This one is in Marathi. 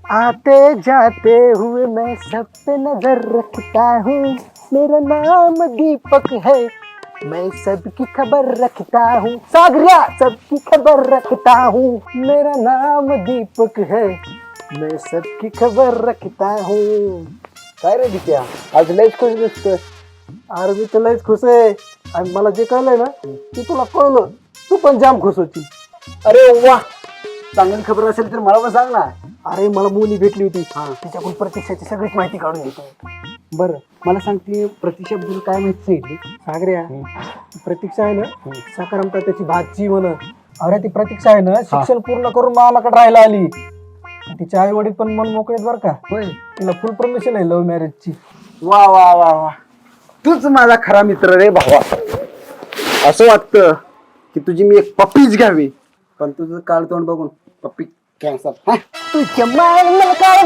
आते जाते हुए मैं सब पे नजर रखता हूँ, मेरा नाम दीपक है, मैं सबकी खबर रखता हूँ. सागरिया सबकी खबर रखता हूँ, मेरा नाम दीपक है, मैं सबकी खबर रखता हूँ. काय रे दित्या, आज लयच खुश दिसतोय. अरे मी तर लयच खुश आहे. आणि मला जे कळलंय ना ते तुला कळलं, तू पण जाम खुश होती. अरे वा, चांगली खबर असेल तर मला पण सांग ना. अरे मला मुली भेटली होती, तिच्याकडून प्रतीक्षाची सगळीच माहिती काढून घेतो. बरं मला सांगते प्रतीक्षाबद्दल काय माहिती सांगितली. सागऱ्या, प्रतीक्षा आहे ना साकारामता त्याची भाची म्हण. अरे ती प्रतीक्षा आहे ना शिक्षण पूर्ण करून मामाकडे राहायला आली. तिच्या आई वडील पण मन मोकळेत बरं का. होय, तिला फुल परमिशन आहे लव्ह मॅरेजची. वा वा वा वा, तूच माझा खरा मित्र रे भावा. असं वाटतं की तुझी मी एक पप्पीच घ्यावी, पण तुझं काळ तोंड बघून पप्पी कॅन्सर. तुझ्या मायला काय